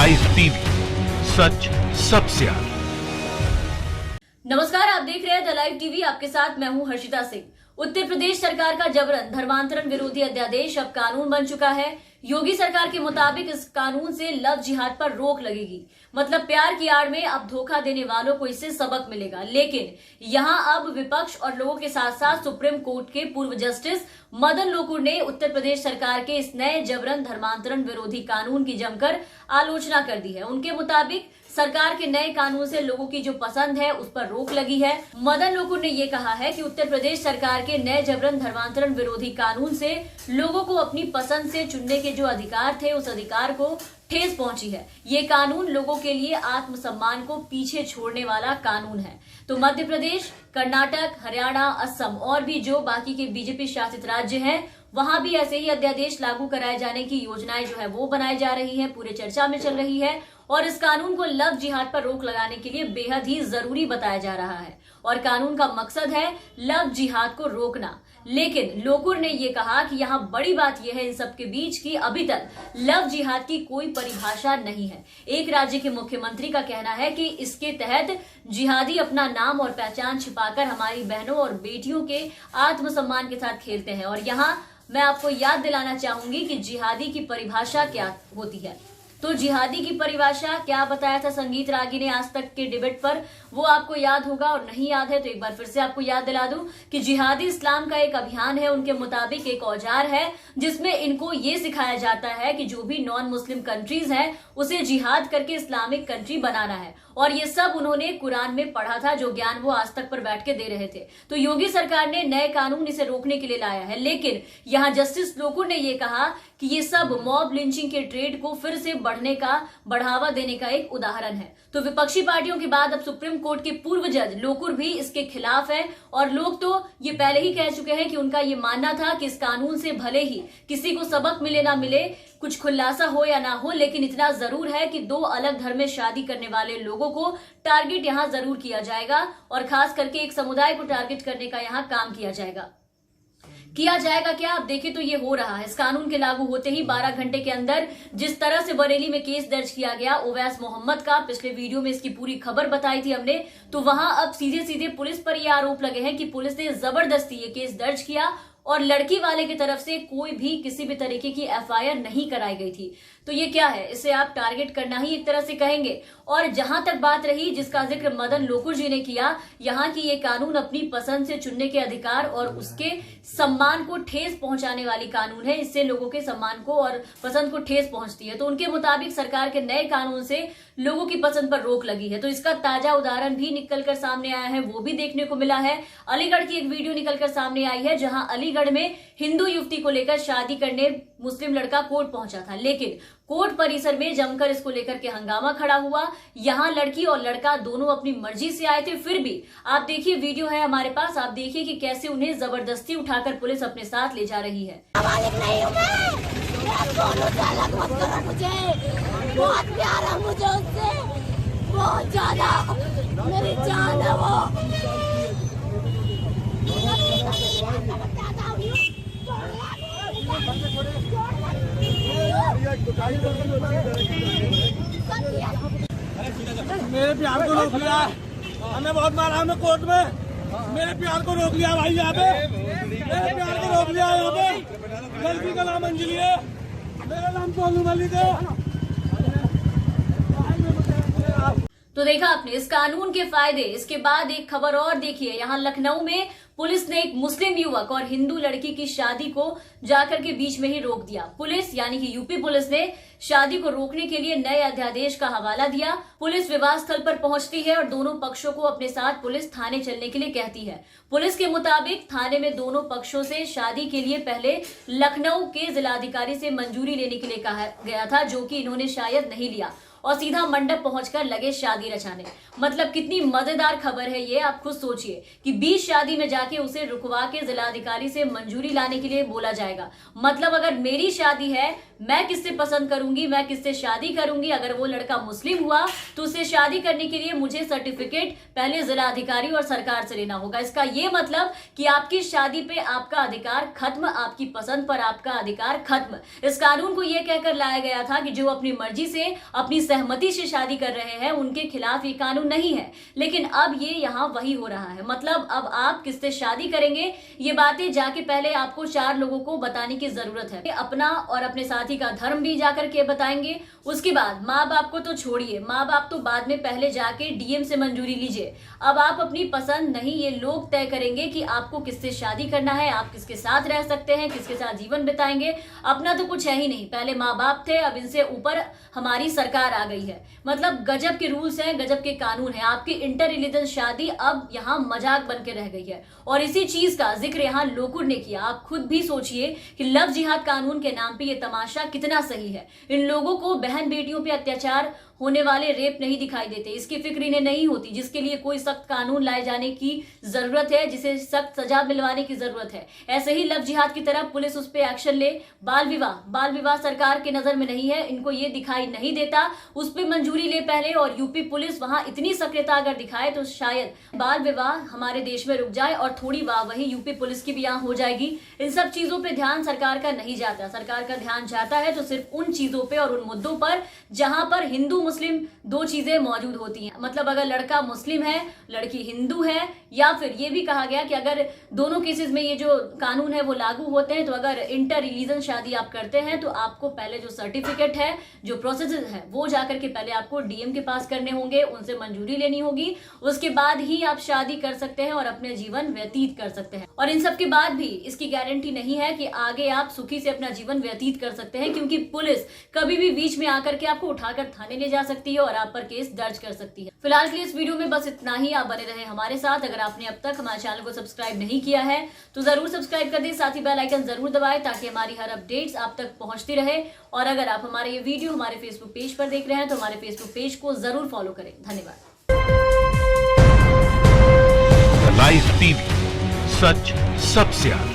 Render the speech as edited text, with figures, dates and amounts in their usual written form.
Live TV, सच सबसे आगे। नमस्कार, आप देख रहे हैं द लाइव टीवी। आपके साथ मैं हूं हर्षिता सिंह। उत्तर प्रदेश सरकार का जबरन धर्मांतरण विरोधी अध्यादेश अब कानून बन चुका है। योगी सरकार के मुताबिक इस कानून से लव जिहाद पर रोक लगेगी। मतलब प्यार की आड़ में अब धोखा देने वालों को इससे सबक मिलेगा। लेकिन यहां अब विपक्ष और लोगों के साथ साथ सुप्रीम कोर्ट के पूर्व जस्टिस मदन लोकुर ने उत्तर प्रदेश सरकार के इस नए जबरन धर्मांतरण विरोधी कानून की जमकर आलोचना कर दी है। उनके मुताबिक सरकार के नए कानून से लोगों की जो पसंद है उस पर रोक लगी है। मदन लोकुर ने ये कहा है कि उत्तर प्रदेश सरकार के नए जबरन धर्मांतरण विरोधी कानून से लोगों को अपनी पसंद से चुनने के जो अधिकार थे उस अधिकार को ठेस पहुंची है। ये कानून लोगों के लिए आत्मसम्मान को पीछे छोड़ने वाला कानून है। तो मध्य प्रदेश, कर्नाटक, हरियाणा, असम और भी जो बाकी के बीजेपी शासित राज्य हैं वहां भी ऐसे ही अध्यादेश लागू कराए जाने की योजनाएं जो है वो बनाई जा रही है, पूरे चर्चा में चल रही है। और इस कानून को लव जिहाद पर रोक लगाने के लिए बेहद ही जरूरी बताया जा रहा है और कानून का मकसद है लव जिहाद को रोकना। लेकिन लोकुर ने यह कहा कि यहाँ बड़ी बात यह है इन सब के बीच की अभी तक लव जिहाद की कोई परिभाषा नहीं है। एक राज्य के मुख्यमंत्री का कहना है कि इसके तहत जिहादी अपना नाम और पहचान छिपाकर हमारी बहनों और बेटियों के आत्मसम्मान के साथ खेलते हैं। और यहाँ मैं आपको याद दिलाना चाहूंगी कि जिहादी की परिभाषा क्या होती है। तो जिहादी की परिभाषा क्या बताया था संगीत रागी ने आज तक के डिबेट पर, वो आपको याद होगा, और नहीं याद है तो एक बार फिर से आपको याद दिला दूं कि जिहादी इस्लाम का एक अभियान है। उनके मुताबिक एक औजार है जिसमें इनको ये सिखाया जाता है कि जो भी नॉन मुस्लिम कंट्रीज है उसे जिहाद करके इस्लामिक कंट्री बनाना है। और ये सब उन्होंने कुरान में पढ़ा था, जो ज्ञान वो आज तक पर बैठ के दे रहे थे। तो योगी सरकार ने नए कानून इसे रोकने के लिए लाया है। लेकिन यहाँ जस्टिस लोकुर ने ये कहा कि ये सब मॉब लिंचिंग के ट्रेड को फिर से बढ़ावा देने का एक उदाहरण है। तो विपक्षी पार्टियों के बाद अब सुप्रीम कोर्ट के पूर्व जज लोकुर भी इसके खिलाफ है। और लोग तो ये पहले ही कह चुके हैं कि उनका ये मानना था कि इस कानून से भले ही किसी को सबक मिले ना मिले, कुछ खुलासा हो या ना हो, लेकिन इतना जरूर है कि दो अलग धर्म में शादी करने वाले लोगों को टारगेट यहाँ जरूर किया जाएगा और खास करके एक समुदाय को टारगेट करने का यहाँ काम किया जाएगा। क्या आप देखें तो ये हो रहा है। इस कानून के लागू होते ही 12 घंटे के अंदर जिस तरह से बरेली में केस दर्ज किया गया ओवैस मोहम्मद का, पिछले वीडियो में इसकी पूरी खबर बताई थी हमने, तो वहां अब सीधे सीधे पुलिस पर ये आरोप लगे हैं कि पुलिस ने जबरदस्ती ये केस दर्ज किया और लड़की वाले की तरफ से कोई भी किसी भी तरीके की एफआईआर नहीं कराई गई थी। तो ये क्या है, इसे आप टारगेट करना ही एक तरह से कहेंगे। और जहां तक बात रही जिसका जिक्र मदन लोकुर जी ने किया, यहाँ की ये कानून अपनी पसंद से चुनने के अधिकार और उसके सम्मान को ठेस पहुंचाने वाली कानून है। इससे लोगों के सम्मान को और पसंद को ठेस पहुंचती है। तो उनके मुताबिक सरकार के नए कानून से लोगों की पसंद पर रोक लगी है। तो इसका ताजा उदाहरण भी निकलकर सामने आया है, वो भी देखने को मिला है। अलीगढ़ की एक वीडियो निकलकर सामने आई है जहां अलीगढ़ में हिंदू युवती को लेकर शादी करने मुस्लिम लड़का कोर्ट पहुंचा था, लेकिन कोर्ट परिसर में जमकर इसको लेकर के हंगामा खड़ा हुआ। यहां लड़की और लड़का दोनों अपनी मर्जी से आए थे, फिर भी आप देखिए, वीडियो है हमारे पास, आप देखिए कि कैसे उन्हें जबरदस्ती उठाकर पुलिस अपने साथ ले जा रही है। बहुत प्यार है मुझे उससे, बहुत ज्यादा, मेरी जान है वो। मेरे प्यार को रोक लिया, हमें बहुत मारा हमें कोर्ट में। मेरे प्यार को रोक लिया भाई यहाँ पे, मेरे प्यार को रोक लिया यहाँ पे। लड़की का नाम अंजलि है, मेरा नाम सोनू मलिक है। तो देखा आपने इस कानून के फायदे। इसके बाद एक खबर और देखिए, यहाँ लखनऊ में पुलिस ने एक मुस्लिम युवक और हिंदू लड़की की शादी को जाकर के बीच में ही रोक दिया। पुलिस यानी कि यूपी पुलिस ने शादी को रोकने के लिए नए अध्यादेश का हवाला दिया। पुलिस विवाद स्थल पर पहुंचती है और दोनों पक्षों को अपने साथ पुलिस थाने चलने के लिए कहती है। पुलिस के मुताबिक थाने में दोनों पक्षों से शादी के लिए पहले लखनऊ के जिलाधिकारी से मंजूरी लेने के लिए कहा गया था, जो कि इन्होंने शायद नहीं लिया और सीधा मंडप पहुंचकर लगे शादी रचाने। मतलब कितनी मजेदार खबर है ये, आप खुद सोचिए कि 20 शादी में जाके उसे रुकवा के जिलाधिकारी से मंजूरी लाने के लिए बोला जाएगा। मतलब अगर मेरी शादी है, मैं किससे पसंद करूंगी, मैं किससे शादी करूंगी। अगर वो लड़का मुस्लिम हुआ तो उससे शादी करने के लिए मुझे सर्टिफिकेट पहले जिला अधिकारी और सरकार से लेना होगा। इसका ये मतलब कि आपकी शादी पे आपका अधिकार खत्म, आपकी पसंद पर आपका अधिकार खत्म। इस कानून को यह कहकर लाया गया था कि जो अपनी मर्जी से, अपनी सहमति से शादी कर रहे हैं उनके खिलाफ ये कानून नहीं है। लेकिन अब ये यहाँ वही हो रहा है। मतलब अब आप किससे शादी करेंगे, ये बातें जाके पहले आपको 4 लोगों को बताने की जरूरत है। अपना और अपने साथी का धर्म भी जाकर के बताएंगे। उसके बाद माँ बाप को तो छोड़िए, माँ बाप तो बाद में, पहले जाके डीएम से मंजूरी लीजिए। अब आप अपनी पसंद नहीं, ये लोग तय करेंगे कि आपको किससे शादी करना है, आप किसके साथ रह सकते हैं, किसके साथ जीवन बिताएंगे। अपना तो कुछ है ही नहीं। पहले माँ बाप थे, अब इनसे ऊपर हमारी सरकार आ गई है। मतलब गजब के रूल्स हैं, गजब के कानून हैं। आपकी इंटर रिलीजन शादी अब यहाँ मजाक बन के रह गई है। और इसी चीज का जिक्र यहाँ लोकुर ने किया। आप खुद भी सोचिए कि लव जिहाद कानून के नाम पे ये तमाशा कितना सही है। इन लोगों को बहन बेटियों पे अत्याचार होने वाले रेप नहीं दिखाई देते, इसकी फिक्र इन्हें नहीं होती, जिसके लिए कोई सख्त कानून लाए जाने की जरूरत है, जिसे सख्त सजा मिलवाने की जरूरत है। ऐसे ही लव जिहाद की तरफ पुलिस उस पर एक्शन ले। बाल विवाह सरकार के नजर में नहीं है, इनको ये दिखाई नहीं देता, उस पर मंजूरी ले पहले। और यूपी पुलिस वहां इतनी सक्रियता अगर दिखाए तो शायद बाल विवाह हमारे देश में रुक जाए और थोड़ी वाहवाही यूपी पुलिस की भी यहाँ हो जाएगी। इन सब चीजों पे ध्यान सरकार का नहीं जाता। सरकार का ध्यान जाता है तो सिर्फ उन चीजों पे और उन मुद्दों पर जहां पर हिंदू मुस्लिम 2 चीजें मौजूद होती हैं। मतलब अगर लड़का मुस्लिम है, लड़की हिंदू है, या फिर ये भी कहा गया कि अगर दोनों केसेस में ये जो कानून है वो लागू होते हैं, तो अगर इंटर रिलीजन शादी आप करते हैं तो आपको पहले जो सर्टिफिकेट है, जो प्रोसेस है, वो जाकर के पहले आपको डीएम के पास करने होंगे, उनसे मंजूरी लेनी होगी। उसके बाद ही आप शादी कर सकते हैं और अपने जीवन व्यतीत कर सकते हैं। और इन सब के बाद भी इसकी गारंटी नहीं है कि आगे आप सुखी से अपना जीवन व्यतीत कर सकते हैं, क्योंकि पुलिस कभी भी बीच में आकर के आपको उठाकर थाने ले जा सकती है और आप पर केस दर्ज कर सकती है। फिलहाल के लिए इस वीडियो में बस इतना ही। आप बने रहे हमारे साथ। अगर आपने अब तक हमारे चैनल को सब्सक्राइब नहीं किया है तो जरूर सब्सक्राइब कर दें, साथ ही बेल आइकन जरूर दबाएं ताकि हमारी हर अपडेट्स आप तक पहुंचती रहे। और अगर आप हमारे ये वीडियो हमारे फेसबुक पेज पर देख रहे हैं तो हमारे फेसबुक पेज को जरूर फॉलो करें। धन्यवाद। लाइव टीवी, सच सबसे आगे।